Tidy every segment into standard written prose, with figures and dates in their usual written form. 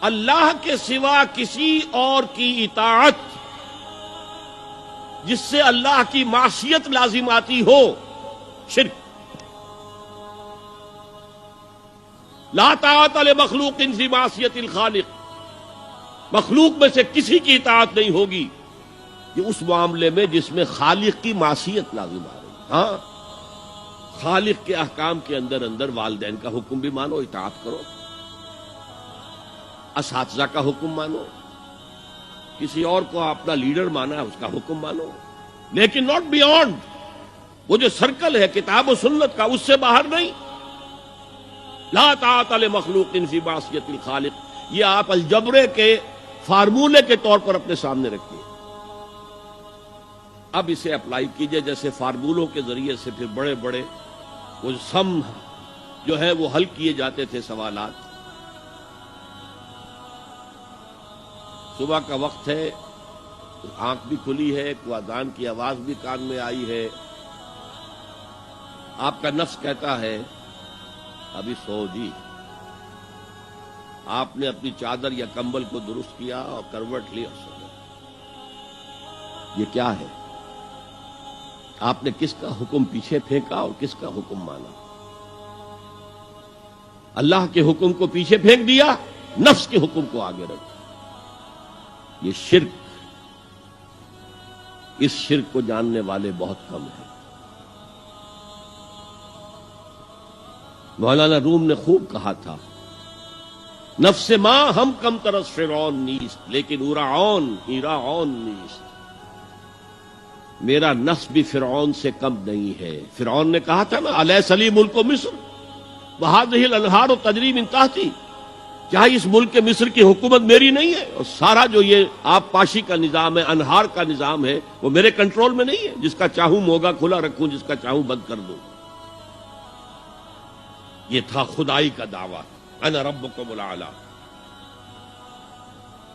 اللہ کے سوا کسی اور کی اطاعت جس سے اللہ کی معصیت لازم آتی ہو، شرک۔ لا طاعت لمخلوق فی معصیت الخالق، مخلوق میں سے کسی کی اطاعت نہیں ہوگی یہ اس معاملے میں جس میں خالق کی معصیت لازم آ رہی۔ ہاں، خالق کے احکام کے اندر والدین کا حکم بھی مانو، اطاعت کرو، اساتذہ کا حکم مانو، کسی اور کو اپنا لیڈر مانا ہے اس کا حکم مانو، لیکن ناٹ بیونڈ۔ وہ جو سرکل ہے کتاب و سنت کا، اس سے باہر نہیں۔ لا طاعت لمخلوق فی معصیت الخالق، یہ آپ الجبرے کے فارمولے کے طور پر اپنے سامنے رکھیے۔ اب اسے اپلائی کیجئے، جیسے فارمولوں کے ذریعے سے پھر بڑے بڑے وہ سم جو ہے وہ حل کیے جاتے تھے سوالات۔ صبح کا وقت ہے، آنکھ بھی کھلی ہے، کوئی اذان کی آواز بھی کان میں آئی ہے، آپ کا نفس کہتا ہے ابھی سو جی۔ آپ نے اپنی چادر یا کمبل کو درست کیا اور کروٹ لی اور سو گئے۔ یہ کیا ہے؟ آپ نے کس کا حکم پیچھے پھینکا اور کس کا حکم مانا؟ اللہ کے حکم کو پیچھے پھینک دیا، نفس کے حکم کو آگے رکھا۔ یہ شرک، اس شرک کو جاننے والے بہت کم ہیں۔ مولانا روم نے خوب کہا تھا، نفس ماں ہم کم ترس فرعون نیست لیکن اورعون ایراعون نیست۔ میرا نفس بھی فرعون سے کم نہیں ہے۔ فرعون نے کہا تھا نا، الیس لی ملک مصر وہذہ الانہار تجری من تحتی، کیا اس ملک مصر کی حکومت میری نہیں ہے؟ اور سارا جو یہ آب پاشی کا نظام ہے، انہار کا نظام ہے، وہ میرے کنٹرول میں نہیں ہے؟ جس کا چاہوں موگا کھلا رکھوں، جس کا چاہوں بند کر دوں۔ یہ تھا خدائی کا دعویٰ، انا ربکم الاعلی۔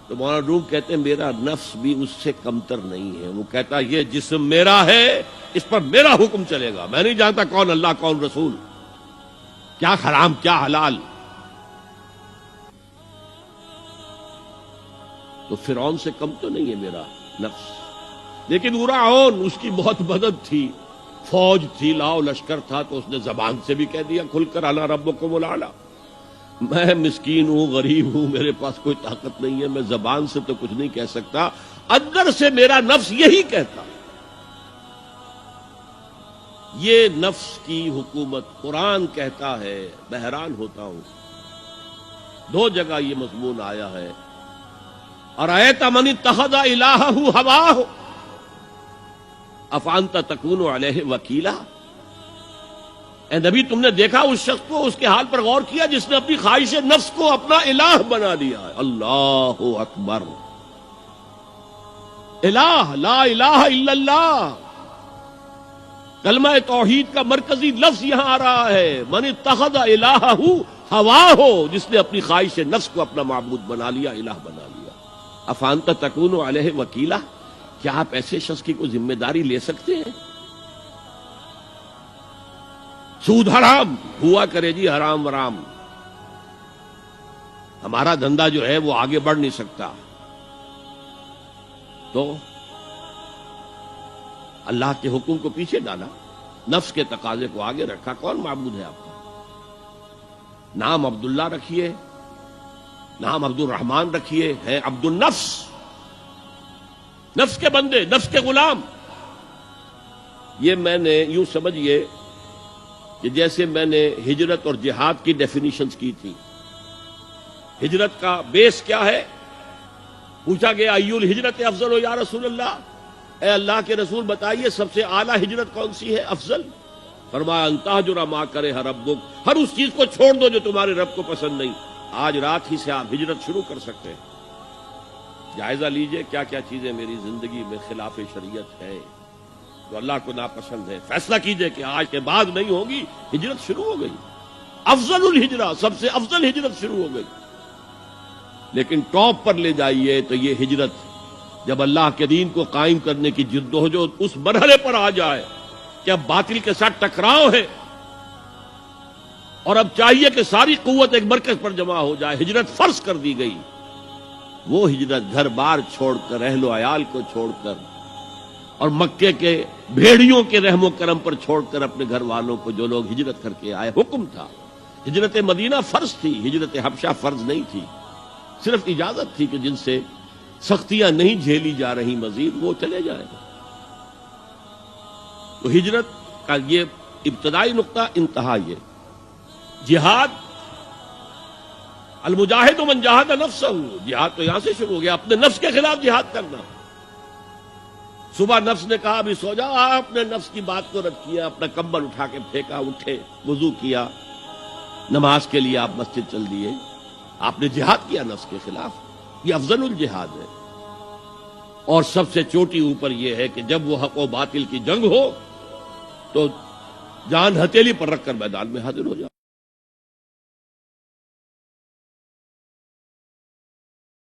تو مولانا روم کہتے ہیں میرا نفس بھی اس سے کمتر نہیں ہے۔ وہ کہتا یہ جسم میرا ہے، اس پر میرا حکم چلے گا، میں نہیں جانتا کون اللہ کون رسول، کیا حرام کیا حلال۔ تو فرعون سے کم تو نہیں ہے میرا نفس، لیکن اورعون اس کی بہت مدد تھی، فوج تھی، لاؤ لشکر تھا، تو اس نے زبان سے بھی کہہ دیا کھل کر انا ربکم الاعلی۔ میں مسکین ہوں، غریب ہوں، میرے پاس کوئی طاقت نہیں ہے، میں زبان سے تو کچھ نہیں کہہ سکتا، اندر سے میرا نفس یہی کہتا۔ یہ نفس کی حکومت قرآن کہتا ہے، میں حیران ہوتا ہوں، دو جگہ یہ مضمون آیا ہے، ارأیت من اتخذ الہہ ہواہ افانت تکون علیہ وکیلا۔ اے نبی، تم نے دیکھا اس شخص کو، اس کے حال پر غور کیا جس نے اپنی خواہش نفس کو اپنا الہ بنا لیا ہے۔ اللہ اکبر، الہ، لا الہ الا اللہ، کلمہ توحید کا مرکزی لفظ یہاں آ رہا ہے، من اتخذ الہہ ہواہ، جس نے اپنی خواہش نفس کو اپنا معبود بنا لیا، الہ بنا لیا۔ افانت تکون علیہ وکیلا، کیا آپ ایسے شخص کی کوئی ذمہ داری لے سکتے ہیں؟ سود حرام ہوا کرے جی، حرام ورام، ہمارا دھندا جو ہے وہ آگے بڑھ نہیں سکتا۔ تو اللہ کے حکم کو پیچھے ڈالا، نفس کے تقاضے کو آگے رکھا۔ کون معبود ہے آپ کا؟ نام عبداللہ رکھیے، نام عبد الرحمن رکھیے، ہے عبد النفس، نفس کے بندے، نفس کے غلام۔ یہ میں نے یوں سمجھیے کہ جیسے میں نے ہجرت اور جہاد کی ڈیفینیشنز کی تھی۔ ہجرت کا بیس کیا ہے؟ پوچھا گیا ایو الہجرت افضل یا رسول اللہ، اے اللہ کے رسول بتائیے سب سے اعلیٰ ہجرت کون سی ہے، افضل؟ فرمایا ان تہجر ما کرہ ربک، ہر اس چیز کو چھوڑ دو جو تمہارے رب کو پسند نہیں۔ آج رات ہی سے آپ ہجرت شروع کر سکتے ہیں۔ جائزہ لیجئے کیا کیا چیزیں میری زندگی میں خلاف شریعت ہے، جو اللہ کو ناپسند ہے، فیصلہ کیجئے کہ آج کے بعد نہیں ہوگی۔ ہجرت شروع ہو گئی، افضل الہجرہ، سب سے افضل ہجرت شروع ہو گئی۔ لیکن ٹاپ پر لے جائیے تو یہ ہجرت جب اللہ کے دین کو قائم کرنے کی جدوجہد اس مرحلے پر آ جائے کہ اب باطل کے ساتھ ٹکراؤ ہے اور اب چاہیے کہ ساری قوت ایک مرکز پر جمع ہو جائے، ہجرت فرض کر دی گئی، وہ ہجرت گھر بار چھوڑ کر، اہل و عیال کو چھوڑ کر، اور مکے کے بھیڑیوں کے رحم و کرم پر چھوڑ کر اپنے گھر والوں کو جو لوگ ہجرت کر کے آئے، حکم تھا۔ ہجرت مدینہ فرض تھی، ہجرت حبشہ فرض نہیں تھی، صرف اجازت تھی کہ جن سے سختیاں نہیں جھیلی جا رہی مزید وہ چلے جائیں۔ تو ہجرت کا یہ ابتدائی نقطہ، انتہا یہ جہاد، المجاہد من جاہد نفسہ، جہاد تو یہاں سے شروع ہو گیا، اپنے نفس کے خلاف جہاد کرنا۔ صبح نفس نے کہا ابھی سو جاؤ، آپ نے نفس کی بات کو رد کیا، اپنا کمبل اٹھا کے پھینکا، اٹھے، وضو کیا، نماز کے لیے آپ مسجد چل دیے، آپ نے جہاد کیا نفس کے خلاف۔ یہ افضل الجہاد ہے، اور سب سے چوٹی اوپر یہ ہے کہ جب وہ حق و باطل کی جنگ ہو تو جان ہتھیلی پر رکھ کر میدان میں حاضر ہو جاؤ۔